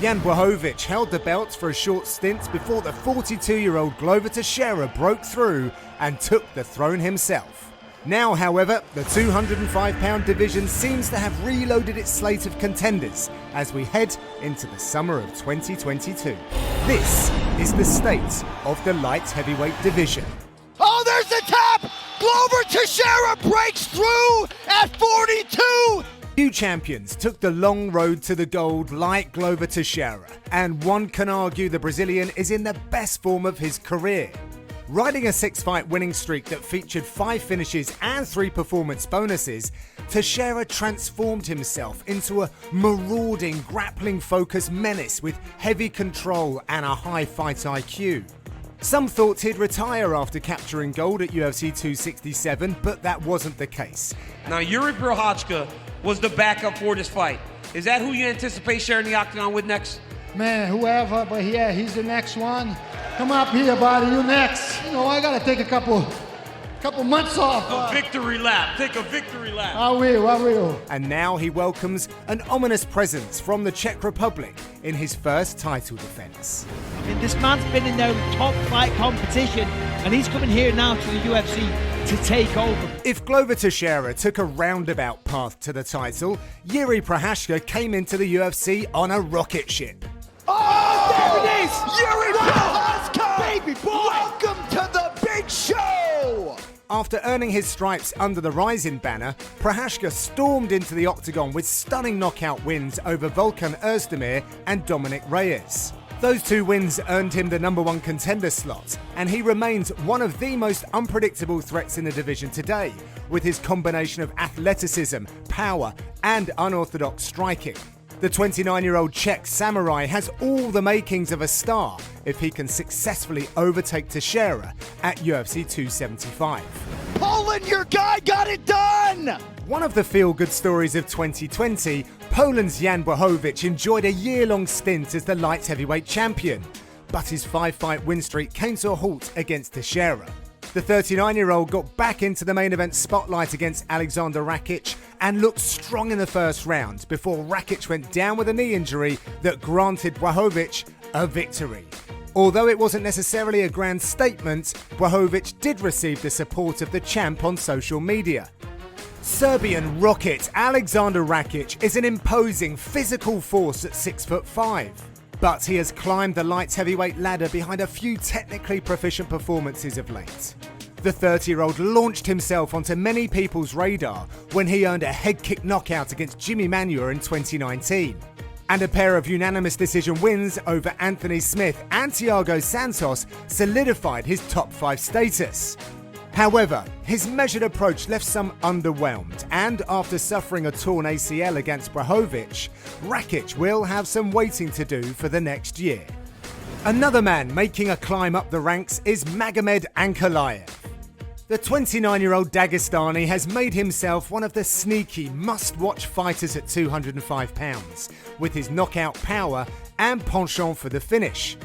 Jan Blachowicz held the belt for a short stint before the 42-year-old Glover Teixeira broke through and took the throne himself. Now, however, the 205-pound division seems to have reloaded its slate of contenders as we head into the summer of 2022. This is the state of the light heavyweight division. Oh, there's the tap! Glover Teixeira breaks through at 42! Few champions took the long road to the gold like Glover Teixeira, and one can argue the Brazilian is in the best form of his career. Riding a 6-fight winning streak that featured 5 finishes and 3 performance bonuses, Teixeira transformed himself into a marauding, grappling-focused menace with heavy control and a high fight IQ. Some thought he'd retire after capturing gold at UFC 267, but that wasn't the case. Now, Yuri Prochazka was the backup for this fight. Is that who you anticipate sharing the octagon with next? Man, whoever, but yeah, he's the next one. Come up here, buddy, you next. You know, I gotta take a couple months off. A victory lap, take a victory lap. I will. And now he welcomes an ominous presence from the Czech Republic in his first title defense. I mean, this man's been in their top flight competition, and he's coming here now to the UFC to take over. If Glover Teixeira took a roundabout path to the title, Yuri Prochazka came into the UFC on a rocket ship. Oh, there it is! Yuri Prochazka! Baby boy! Welcome to the big show! After earning his stripes under the Rising banner, Prochazka stormed into the octagon with stunning knockout wins over Volkan Oezdemir and Dominic Reyes. Those 2 wins earned him the #1 contender slot, and he remains one of the most unpredictable threats in the division today, with his combination of athleticism, power, and unorthodox striking. The 29-year-old Czech samurai has all the makings of a star if he can successfully overtake Teixeira at UFC 275. Poland, your guy got it done! One of the feel-good stories of 2020, Poland's Jan Blachowicz enjoyed a year-long stint as the light heavyweight champion, but his 5-fight win streak came to a halt against Teixeira. The 39-year-old got back into the main event spotlight against Alexander Rakic and looked strong in the first round before Rakic went down with a knee injury that granted Blachowicz a victory. Although it wasn't necessarily a grand statement, Blachowicz did receive the support of the champ on social media. Serbian rocket Alexander Rakic is an imposing physical force at 6'5". But he has climbed the light heavyweight ladder behind a few technically proficient performances of late. The 30-year-old launched himself onto many people's radar when he earned a head kick knockout against Jimmy Manuwa in 2019. And a pair of unanimous decision wins over Anthony Smith and Thiago Santos solidified his top 5 status. However, his measured approach left some underwhelmed, and after suffering a torn ACL against Blachowicz, Rakic will have some waiting to do for the next year. Another man making a climb up the ranks is Magomed Ankalaev. The 29-year-old Dagestani has made himself one of the sneaky, must-watch fighters at 205 pounds, with his knockout power and penchant for the finish.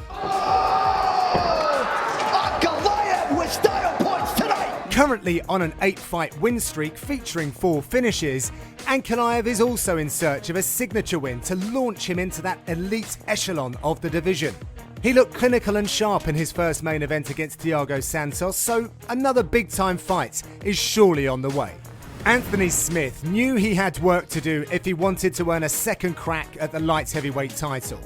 Ankalaev with style points tonight! Currently on an 8-fight win streak featuring 4 finishes, Ankalaev is also in search of a signature win to launch him into that elite echelon of the division. He looked clinical and sharp in his first main event against Thiago Santos, so another big-time fight is surely on the way. Anthony Smith knew he had work to do if he wanted to earn a second crack at the light heavyweight title.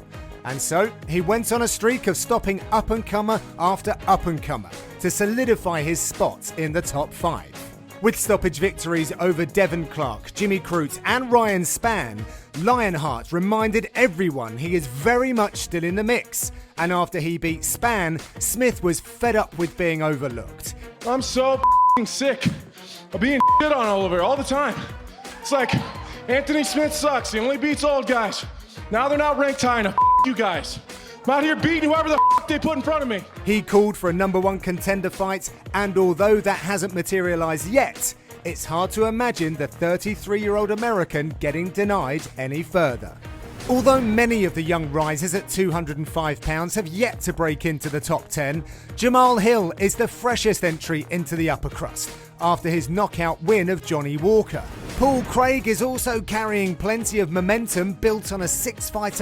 And so, he went on a streak of stopping up-and-comer after up-and-comer to solidify his spot in the top 5. With stoppage victories over Devin Clark, Jimmy Crute and Ryan Spann, Lionheart reminded everyone he is very much still in the mix. And after he beat Spann, Smith was fed up with being overlooked. I'm so sick of being shit on all over all the time. It's like, Anthony Smith sucks, he only beats old guys. Now they're not ranked high enough, you guys. I'm out here beating whoever the they put in front of me. He called for a #1 contender fight, and although that hasn't materialized yet, it's hard to imagine the 33-year-old American getting denied any further. Although many of the young risers at 205 pounds have yet to break into the top 10, Jamal Hill is the freshest entry into the upper crust after his knockout win of Johnny Walker. Paul Craig is also carrying plenty of momentum built on a 6-fight